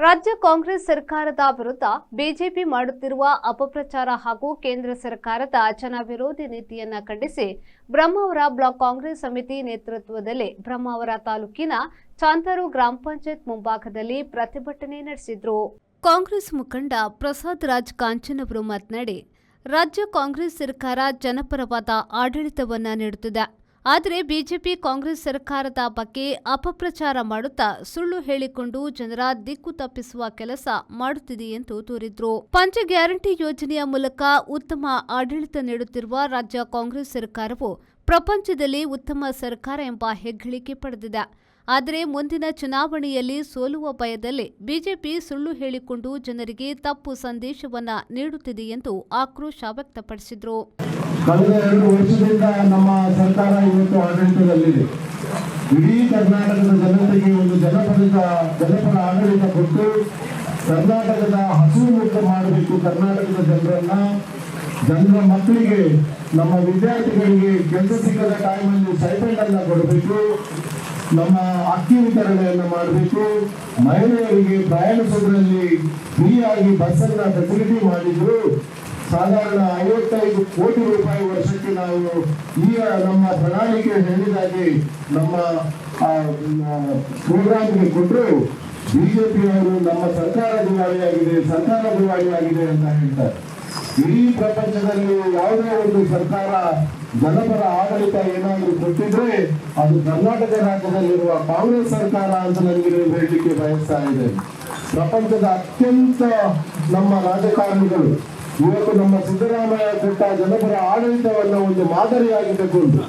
ರಾಜ್ಯ ಕಾಂಗ್ರೆಸ್ ಸರ್ಕಾರದ ವಿರುದ್ಧ ಬಿಜೆಪಿ ಮಾಡುತ್ತಿರುವ ಅಪಪ್ರಚಾರ ಹಾಗೂ ಕೇಂದ್ರ ಸರ್ಕಾರದ ಜನ ವಿರೋಧಿ ನೀತಿಯನ್ನು ಖಂಡಿಸಿ ಬ್ರಹ್ಮಾವರ ಬ್ಲಾಕ್ ಕಾಂಗ್ರೆಸ್ ಸಮಿತಿ ನೇತೃತ್ವದಲ್ಲಿ ಬ್ರಹ್ಮಾವರ ತಾಲೂಕಿನ ಚಾಂತರು ಗ್ರಾಮ ಪಂಚಾಯತ್ ಮುಂಭಾಗದಲ್ಲಿ ಪ್ರತಿಭಟನೆ ನಡೆಸಿದರು. ಕಾಂಗ್ರೆಸ್ ಮುಖಂಡ ಪ್ರಸಾದ್ ರಾಜ್ ಕಾಂಚನ್ ಅವರು ಮಾತನಾಡಿ, ರಾಜ್ಯ ಕಾಂಗ್ರೆಸ್ ಸರ್ಕಾರ ಜನಪರವಾದ ಆಡಳಿತವನ್ನ ನೀಡುತ್ತಿದೆ. ಆದರೆ ಬಿಜೆಪಿ ಕಾಂಗ್ರೆಸ್ ಸರ್ಕಾರದ ಬಗ್ಗೆ ಅಪಪ್ರಚಾರ ಮಾಡುತ್ತಾ ಸುಳ್ಳು ಹೇಳಿಕೊಂಡು ಜನರ ದಿಕ್ಕು ತಪ್ಪಿಸುವ ಕೆಲಸ ಮಾಡುತ್ತಿದೆ ಎಂದು ದೂರಿದ್ರು. ಪಂಚ ಗ್ಯಾರಂಟಿ ಯೋಜನೆಯ ಮೂಲಕ ಉತ್ತಮ ಆಡಳಿತ ನೀಡುತ್ತಿರುವ ರಾಜ್ಯ ಕಾಂಗ್ರೆಸ್ ಸರ್ಕಾರವು ಪ್ರಪಂಚದಲ್ಲಿ ಉತ್ತಮ ಸರ್ಕಾರ ಎಂಬ ಹೆಗ್ಗಳಿಕೆ ಪಡೆದಿದೆ. ಆದರೆ ಮುಂದಿನ ಚುನಾವಣೆಯಲ್ಲಿ ಸೋಲುವ ಭಯದಲ್ಲಿ ಬಿಜೆಪಿ ಸುಳ್ಳು ಹೇಳಿಕೊಂಡು ಜನರಿಗೆ ತಪ್ಪು ಸಂದೇಶವನ್ನ ನೀಡುತ್ತಿದೆ ಎಂದು ಆಕ್ರೋಶ ವ್ಯಕ್ತಪಡಿಸಿದರು. ಕಳೆದ 2 ವರ್ಷದಿಂದ ನಮ್ಮ ಸರ್ಕಾರ ಇವತ್ತು ಆಡಳಿತದಲ್ಲಿದೆ. ಇಡೀ ಕರ್ನಾಟಕದ ಜನತೆಗೆ ಒಂದು ಜನಪರ ಆಡಳಿತ ಕೊಟ್ಟು ಕರ್ನಾಟಕದ ಹಸಿವು ಮುಕ್ತ ಮಾಡಬೇಕು. ಕರ್ನಾಟಕದ ಜನರ ಮಕ್ಕಳಿಗೆ, ನಮ್ಮ ವಿದ್ಯಾರ್ಥಿಗಳಿಗೆ ಕೆಲಸ ಸಿಗದ ಟೈಮಲ್ಲಿ ಸ್ಟೈಪೆಂಡ್ ಅನ್ನ ಕೊಡಬೇಕು. ನಮ್ಮ ಅಕ್ಕಿ ವಿತರಣೆಯನ್ನು ಮಾಡಬೇಕು. ಮಹಿಳೆಯರಿಗೆ ಪ್ರಯಾಣಿಸೋದ್ರಲ್ಲಿ ಫ್ರೀ ಆಗಿ ಬಸ್ ಅನ್ನ ಫೆಸಿಲಿಟಿ ಮಾಡಿದ್ರು. ಸಾಧಾರಣ 55 ಕೋಟಿ ರೂಪಾಯಿ ವರ್ಷಕ್ಕೆ ನಾವು ಈಗ ನಮ್ಮ ಪ್ರಣಾಳಿಕೆ ಹೇಳಿದಾಗೆ ನಮ್ಮ ಪ್ರೋಗ್ರಾಮ್ಗೆ ಕೊಟ್ಟರು. ಬಿಜೆಪಿಯವರು ನಮ್ಮ ಸರ್ಕಾರ ದಿವಾಳಿಯಾಗಿದೆ ಅಂತ ಹೇಳ್ತಾರೆ. ಇಡೀ ಪ್ರಪಂಚದಲ್ಲಿ ಯಾವುದೇ ಒಂದು ಸರ್ಕಾರ ಜನಪರ ಆಡಳಿತ ಏನಾದರೂ ಕೊಟ್ಟಿದ್ರೆ ಅದು ಕರ್ನಾಟಕ ರಾಜ್ಯದಲ್ಲಿರುವ ಕಾಂಗ್ರೆಸ್ ಸರ್ಕಾರ ಅಂತ ನನಗೆ ಹೇಳಲಿಕ್ಕೆ ಬಯಸ್ತಾ ಇದೆ. ಪ್ರಪಂಚದ ಅತ್ಯಂತ ನಮ್ಮ ರಾಜಕಾರಣಿಗಳು ಇವತ್ತು ನಮ್ಮ ಸಿದ್ದರಾಮಯ್ಯ ಕೊಟ್ಟ ಜನಪರ ಆಡಳಿತವನ್ನು ಒಂದು ಮಾದರಿಯಾಗಿ ತಗೊಂಡು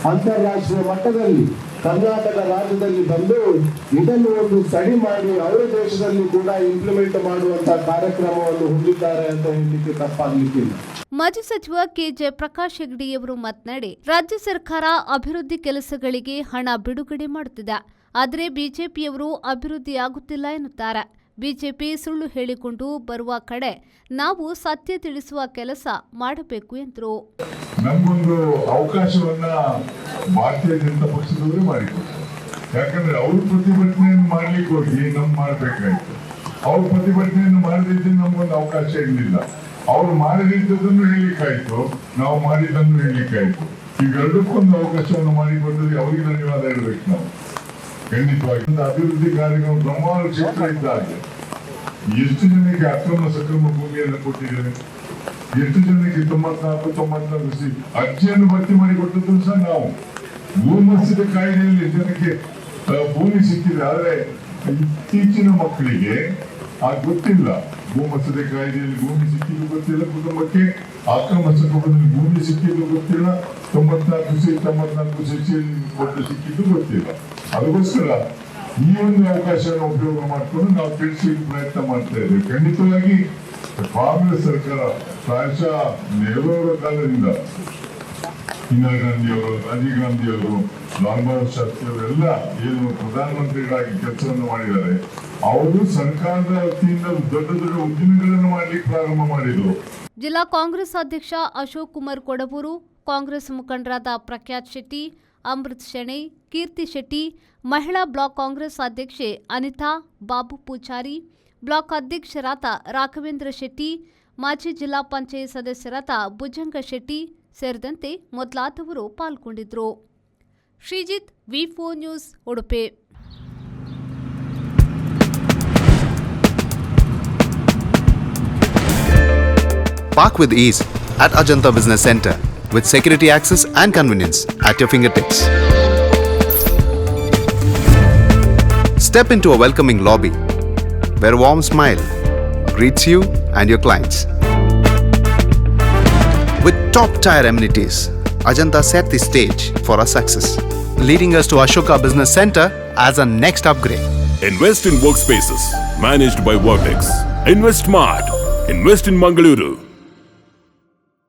ಅಂತಾರಾಷ್ಟ್ರೀಯ ಮಟ್ಟದಲ್ಲಿ ಕರ್ನಾಟಕ ರಾಜ್ಯದಲ್ಲಿ ಬಂದು ಇದನ್ನು ಒಂದು ಸ್ಟಡಿ ಮಾಡಿ ಅವರ ದೇಶದಲ್ಲಿ ಕೂಡ ಇಂಪ್ಲಿಮೆಂಟ್ ಮಾಡುವಂತಹ ಕಾರ್ಯಕ್ರಮವನ್ನು ಹೊಂದಿದ್ದಾರೆ ಅಂತ ಹೇಳಲಿಕ್ಕೆ ತಪ್ಪಾಗಲಿಕ್ಕಿಲ್ಲ. ಮಾಜಿ ಸಚಿವ ಕೆಜೆ ಪ್ರಕಾಶ್ ಹೆಗ್ಡೆಯವರು ಮಾತನಾಡಿ, ರಾಜ್ಯ ಸರ್ಕಾರ ಅಭಿವೃದ್ಧಿ ಕೆಲಸಗಳಿಗೆ ಹಣ ಬಿಡುಗಡೆ ಮಾಡುತ್ತಿದೆ. ಆದರೆ ಬಿಜೆಪಿಯವರು ಅಭಿವೃದ್ಧಿಯಾಗುತ್ತಿಲ್ಲ ಎನ್ನುತ್ತಾರೆ. ಬಿಜೆಪಿ ಸುಳ್ಳು ಹೇಳಿಕೊಂಡು ಬರುವ ಕಡೆ ನಾವು ಸತ್ಯ ತಿಳಿಸುವ ಕೆಲಸ ಮಾಡಬೇಕು ಎಂದರು. ನಮಗೊಂದು ಅವಕಾಶವನ್ನ ಭಾರತೀಯ ಜನತಾ ಪಕ್ಷದವರು ಮಾಡಿಕೊಡ್ತಾರೆ. ಯಾಕಂದ್ರೆ ಅವ್ರ ಪ್ರತಿಭಟನೆಯನ್ನು ಮಾಡ್ಲಿಕ್ಕೆ ಹೋಗಿ ನಮ್ ಮಾಡ್ಬೇಕಾಯ್ತು. ಅವ್ರ ಪ್ರತಿಭಟನೆಯನ್ನು ಮಾಡದಿದ್ದು ನಮ್ಗೊಂದು ಅವಕಾಶ ಇರಲಿಲ್ಲ. ಅವ್ರು ಮಾಡದಿದ್ದದನ್ನು ಹೇಳಿಕ್ಕಾಯ್ತು, ನಾವು ಮಾಡಿದ್ದನ್ನು ಹೇಳಿಕ್ಕಾಯ್ತು. ಇವೆರಡಕ್ಕೊಂದು ಅವಕಾಶವನ್ನು ಮಾಡಿಕೊಟ್ಟರೆ ಅವರಿಗೆ ಧನ್ಯವಾದ ಹೇಳ್ಬೇಕು. ನಾವು ಖಂಡಿತವಾಗಿ ಅಭಿವೃದ್ಧಿ ಕಾರ್ಯಕ್ರಮ ಬ್ರಹ್ಮಾವರ ಕ್ಷೇತ್ರ ಇದ್ದಾಗ ಎಷ್ಟು ಜನಕ್ಕೆ ಅಕ್ರಮ ಸಕ್ರಮ ಭೂಮಿಯನ್ನು ಕೊಟ್ಟಿದ್ದೇವೆ, ಎಷ್ಟು ಜನಕ್ಕೆ 94 ಅರ್ಜಿಯನ್ನು ಭರ್ತಿ ಮಾಡಿ ಕೊಟ್ಟದ್ದು ಸಹ ನಾವು. ಭೂಮಸ್ಯದ ಕಾಯ್ದೆಯಲ್ಲಿ ಜನಕ್ಕೆ ಭೂಮಿ ಸಿಕ್ಕಿದೆ. ಆದ್ರೆ ಇತ್ತೀಚಿನ ಮಕ್ಕಳಿಗೆ ಗೊತ್ತಿಲ್ಲ. ಭೂಮಸ್ಯದ ಕಾಯ್ದೆಯಲ್ಲಿ ಭೂಮಿ ಸಿಕ್ಕಿದ್ದು ಗೊತ್ತಿಲ್ಲ, ಕುಟುಂಬಕ್ಕೆ ಅಕ್ರಮ ಸಕ್ರಮದಲ್ಲಿ ಭೂಮಿ ಸಿಕ್ಕಿದ್ದು ಗೊತ್ತಿಲ್ಲ, 94 ಕೊಟ್ಟು ಸಿಕ್ಕಿದ್ದು ಗೊತ್ತಿಲ್ಲ. ಅದಕ್ಕೋಸ್ಕರ ಈ ಒಂದು ಅವಕಾಶವನ್ನು ಉಪಯೋಗ ಮಾಡಿಕೊಂಡು ನಾವು ತಿಳಿಸಲಿಕ್ಕೆ ಪ್ರಯತ್ನ ಮಾಡ್ತಾ ಇದ್ದೇವೆ. ಖಂಡಿತವಾಗಿ ಕಾಂಗ್ರೆಸ್ ಸರ್ಕಾರ ಪ್ರಾಯಶಃ ನೆಹರು ಅವರ ಕಾಲದಿಂದ ಇಂದಿರಾ ಗಾಂಧಿ ಅವರು, ರಾಜೀವ್ ಗಾಂಧಿ ಅವರು, ಲಾಲ್ ಬಹದ್ದೂರ್ ಶಾಸ್ತ್ರಿ ಅವರೆಲ್ಲ ಏನು ಪ್ರಧಾನಮಂತ್ರಿಗಳಾಗಿ ಕೆಲಸವನ್ನು ಮಾಡಿದ್ದಾರೆ. ಅವರು ಸರ್ಕಾರದ ವತಿಯಿಂದ ದೊಡ್ಡ ದೊಡ್ಡ ಉದ್ಯಮಿಗಳನ್ನು ಮಾಡಲಿಕ್ಕೆ ಪ್ರಾರಂಭ ಮಾಡಿದರು. ಜಿಲ್ಲಾ ಕಾಂಗ್ರೆಸ್ ಅಧ್ಯಕ್ಷ ಅಶೋಕ್ ಕುಮಾರ್ ಕೊಡಬೂರು, ಕಾಂಗ್ರೆಸ್ ಮುಖಂಡರಾದ ಪ್ರಖ್ಯಾತ್ ಶೆಟ್ಟಿ, ಅಮೃತ್ ಶೆಣೈ, ಕೀರ್ತಿ ಶೆಟ್ಟಿ, ಮಹಿಳಾ ಬ್ಲಾಕ್ ಕಾಂಗ್ರೆಸ್ ಅಧ್ಯಕ್ಷೆ ಅನಿತಾ, ಬಾಬು ಪೂಜಾರಿ, ಬ್ಲಾಕ್ ಅಧ್ಯಕ್ಷರಾದ ರಾಘವೇಂದ್ರ ಶೆಟ್ಟಿ, ಮಾಜಿ ಜಿಲ್ಲಾ ಪಂಚಾಯತ್ ಸದಸ್ಯರಾದ ಭುಜಂಗ ಶೆಟ್ಟಿ ಸೇರಿದಂತೆ ಮೊದಲಾದವರು ಪಾಲ್ಗೊಂಡಿದ್ದರು. ಶ್ರೀಜಿತ್, ವಿ4 news, Udupi. Park with ease at Ajanta Business Center with security access and convenience at your fingertips. Step into a welcoming lobby where a warm smile greets you and your clients. With top-tier amenities, Ajanta set the stage for our success, leading us to Ashoka Business Center as a next upgrade. Invest in workspaces managed by Vertex. Invest smart. Invest in Mangaluru.